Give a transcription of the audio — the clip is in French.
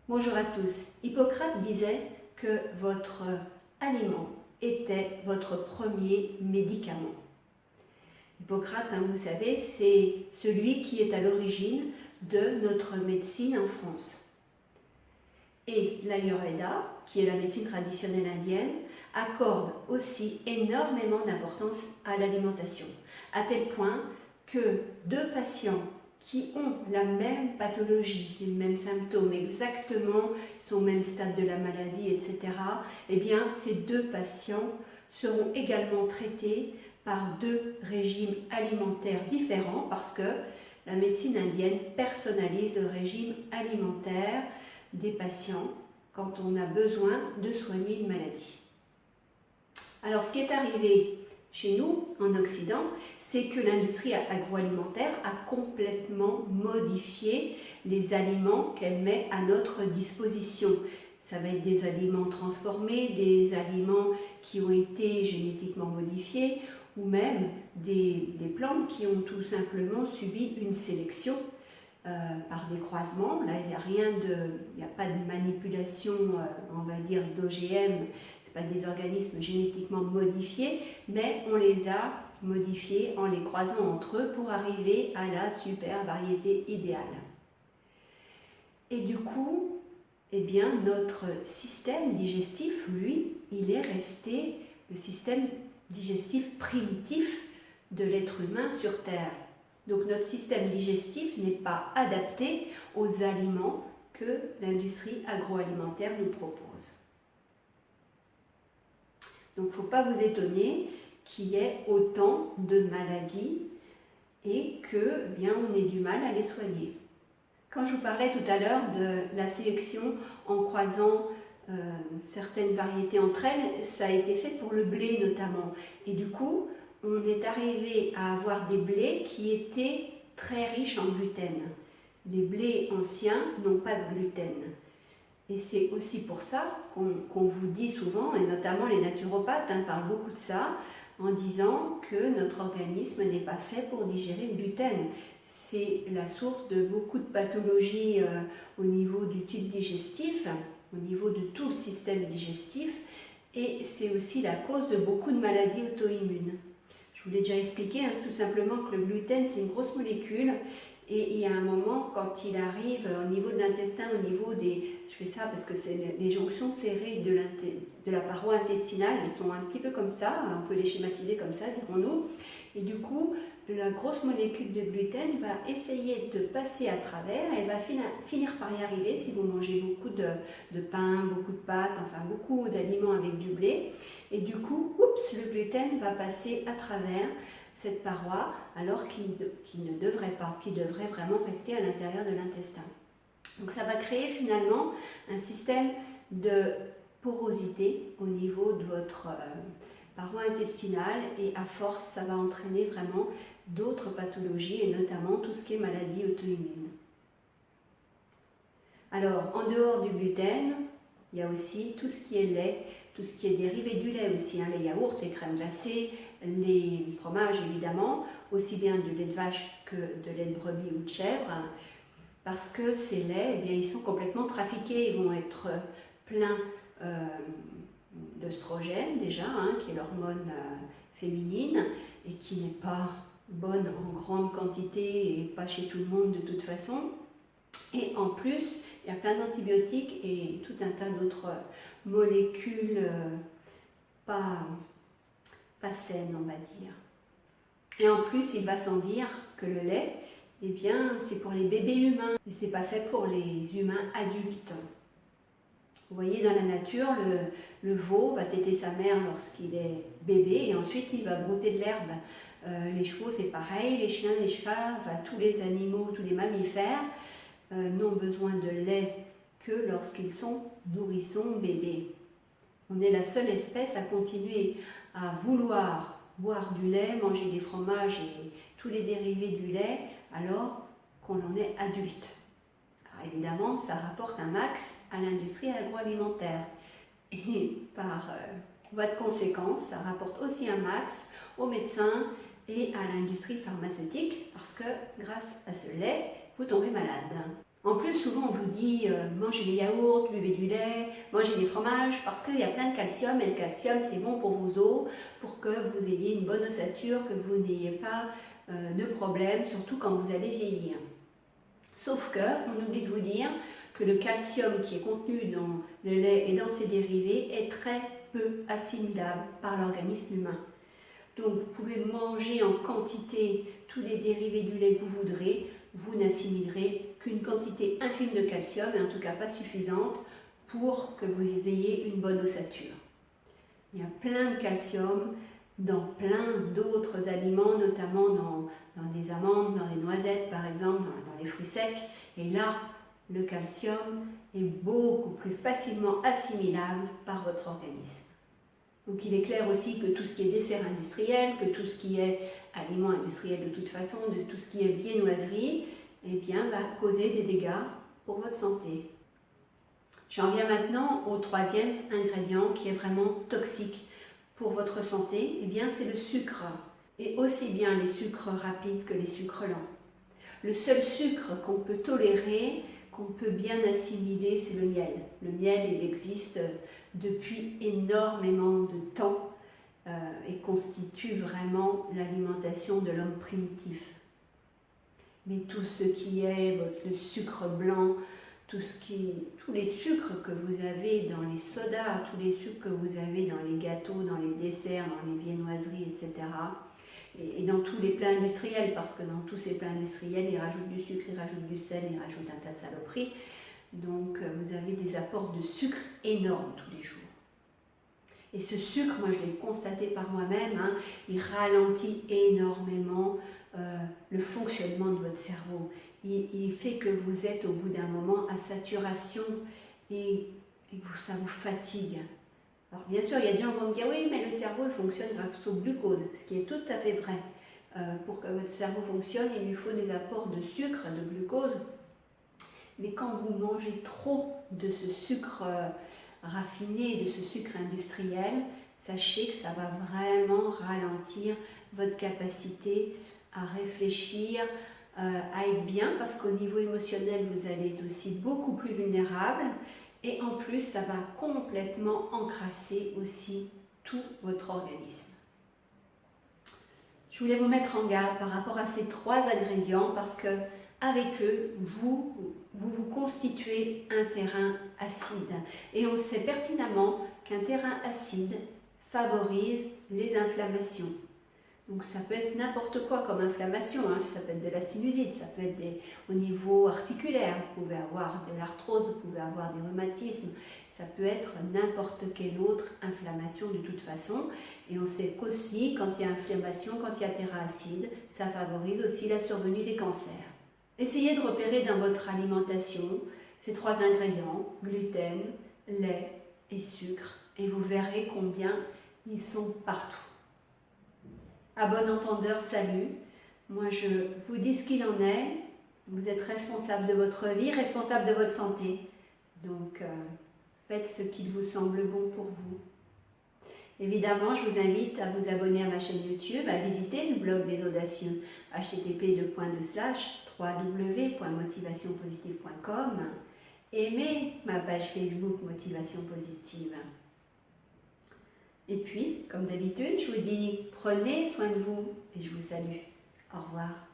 Bonjour à tous. Hippocrate disait que votre aliment était votre premier médicament. Hippocrate, vous savez, c'est celui qui est à l'origine de notre médecine en France. Et l'Ayurveda, qui est la médecine traditionnelle indienne, accorde aussi énormément d'importance à l'alimentation, à tel point que deux patients qui ont la même pathologie, les mêmes symptômes exactement, sont au même stade de la maladie, etc., eh bien, ces deux patients seront également traités par deux régimes alimentaires différents parce que la médecine indienne personnalise le régime alimentaire des patients quand on a besoin de soigner une maladie. Alors, ce qui est arrivé chez nous, en Occident, c'est que l'industrie agroalimentaire a complètement modifié les aliments qu'elle met à notre disposition. Ça va être des aliments transformés, des aliments qui ont été génétiquement modifiés, ou même des plantes qui ont tout simplement subi une sélection par des croisements. Là, il n'y a pas de manipulation, on va dire, d'OGM, ce pas des organismes génétiquement modifiés, mais on les a modifiés en les croisant entre eux pour arriver à la super variété idéale. Et du coup, eh bien, notre système digestif, lui, il est resté le système digestif primitif de l'être humain sur Terre. Donc notre système digestif n'est pas adapté aux aliments que l'industrie agroalimentaire nous propose. Donc il ne faut pas vous étonner qu'il y ait autant de maladies et que bien, on ait du mal à les soigner. Quand je vous parlais tout à l'heure de la sélection en croisant certaines variétés entre elles, ça a été fait pour le blé notamment. Et du coup, on est arrivé à avoir des blés qui étaient très riches en gluten. Les blés anciens n'ont pas de gluten. Et c'est aussi pour ça qu'on vous dit souvent, et notamment les naturopathes parlent beaucoup de ça, en disant que notre organisme n'est pas fait pour digérer le gluten. C'est la source de beaucoup de pathologies au niveau du tube digestif, au niveau de tout le système digestif, et c'est aussi la cause de beaucoup de maladies auto-immunes. Je vous l'ai déjà expliqué, tout simplement que le gluten, c'est une grosse molécule, et il y a un moment, quand il arrive au niveau de l'intestin, au niveau des... Je fais ça parce que c'est les jonctions serrées de la paroi intestinale, elles sont un petit peu comme ça, on peut les schématiser comme ça, dirons-nous. Et du coup, la grosse molécule de gluten va essayer de passer à travers, et elle va finir par y arriver si vous mangez beaucoup de pain, beaucoup de pâtes, enfin beaucoup d'aliments avec du blé. Et du coup, le gluten va passer à travers cette paroi, alors qu'il ne devrait pas, qu'il devrait vraiment rester à l'intérieur de l'intestin. Donc ça va créer finalement un système de porosité au niveau de votre paroi intestinale, et à force, ça va entraîner vraiment d'autres pathologies, et notamment tout ce qui est maladie auto-immune. Alors, en dehors du gluten, il y a aussi tout ce qui est lait, tout ce qui est dérivé du lait aussi, les yaourts, les crèmes glacées, les fromages évidemment, aussi bien du lait de vache que de lait de brebis ou de chèvre, parce que ces laits, eh bien, ils sont complètement trafiqués, ils vont être pleins d'œstrogène déjà, qui est l'hormone féminine, et qui n'est pas bonne en grande quantité et pas chez tout le monde de toute façon. Et en plus, il y a plein d'antibiotiques et tout un tas d'autres molécules pas saines, on va dire. Et en plus, il va sans dire que le lait, eh bien, c'est pour les bébés humains, mais c'est pas fait pour les humains adultes. Vous voyez, dans la nature, le veau va téter sa mère lorsqu'il est bébé, et ensuite il va brouter de l'herbe. Les chevaux, c'est pareil, les chiens, les chevals, enfin, tous les animaux, tous les mammifères n'ont besoin de lait que lorsqu'ils sont nourrissons, bébés. On est la seule espèce à continuer à vouloir boire du lait, manger des fromages et tous les dérivés du lait alors qu'on en est adulte. Alors évidemment, ça rapporte un max à l'industrie agroalimentaire. Et par voie de conséquence, ça rapporte aussi un max aux médecins et à l'industrie pharmaceutique, parce que grâce à ce lait, vous tombez malade. En plus, souvent on vous dit mangez des yaourts, buvez du lait, mangez des fromages, parce qu'il y a plein de calcium, et le calcium c'est bon pour vos os, pour que vous ayez une bonne ossature, que vous n'ayez pas de problème, surtout quand vous allez vieillir. Sauf que, on oublie de vous dire que le calcium qui est contenu dans le lait et dans ses dérivés est très peu assimilable par l'organisme humain. Donc vous pouvez manger en quantité tous les dérivés du lait que vous voudrez, vous n'assimilerez qu'une quantité infime de calcium, et en tout cas pas suffisante pour que vous ayez une bonne ossature. Il y a plein de calcium dans plein d'autres aliments, notamment dans des amandes, dans les noisettes par exemple, dans les fruits secs. Et là, le calcium est beaucoup plus facilement assimilable par votre organisme. Donc il est clair aussi que tout ce qui est dessert industriel, que tout ce qui est aliment industriel de toute façon, de tout ce qui est viennoiserie, eh bien, va causer des dégâts pour votre santé. J'en viens maintenant au troisième ingrédient qui est vraiment toxique pour votre santé, eh bien c'est le sucre, et aussi bien les sucres rapides que les sucres lents. Le seul sucre qu'on peut tolérer, qu'on peut bien assimiler, c'est le miel. Le miel, il existe depuis énormément de temps et constitue vraiment l'alimentation de l'homme primitif. Mais tout ce qui est le sucre blanc, tous les sucres que vous avez dans les sodas, tous les sucres que vous avez dans les gâteaux, dans les desserts, dans les viennoiseries, etc. Et dans tous les plats industriels, parce que dans tous ces plats industriels, ils rajoutent du sucre, ils rajoutent du sel, ils rajoutent un tas de saloperies. Donc vous avez des apports de sucre énormes tous les jours. Et ce sucre, moi je l'ai constaté par moi-même, hein, il ralentit énormément le fonctionnement de votre cerveau. Il fait que vous êtes au bout d'un moment à saturation et que ça vous fatigue. Alors bien sûr, il y a des gens qui vont me dire oui, mais le cerveau il fonctionne grâce au glucose, ce qui est tout à fait vrai. Pour que votre cerveau fonctionne, il lui faut des apports de sucre, de glucose. Mais quand vous mangez trop de ce sucre raffiné, de ce sucre industriel, sachez que ça va vraiment ralentir votre capacité à réfléchir, à être bien, parce qu'au niveau émotionnel, vous allez être aussi beaucoup plus vulnérable. Et en plus, ça va complètement encrasser aussi tout votre organisme. Je voulais vous mettre en garde par rapport à ces trois ingrédients parce que avec eux, vous constituez un terrain acide. Et on sait pertinemment qu'un terrain acide favorise les inflammations. Donc ça peut être n'importe quoi comme inflammation, hein. Ça peut être de la sinusite, ça peut être au niveau articulaire, vous pouvez avoir de l'arthrose, vous pouvez avoir des rhumatismes, ça peut être n'importe quelle autre inflammation de toute façon. Et on sait qu'aussi, quand il y a inflammation, quand il y a terrain acide, ça favorise aussi la survenue des cancers. Essayez de repérer dans votre alimentation ces trois ingrédients, gluten, lait et sucre, et vous verrez combien ils sont partout. À bon entendeur, salut. Moi, je vous dis ce qu'il en est. Vous êtes responsable de votre vie, responsable de votre santé. Donc, faites ce qu'il vous semble bon pour vous. Évidemment, je vous invite à vous abonner à ma chaîne YouTube, à visiter le blog des Audacieux, http://www.motivationpositive.com. Aimez ma page Facebook Motivation Positive. Et puis, comme d'habitude, je vous dis prenez soin de vous et je vous salue. Au revoir.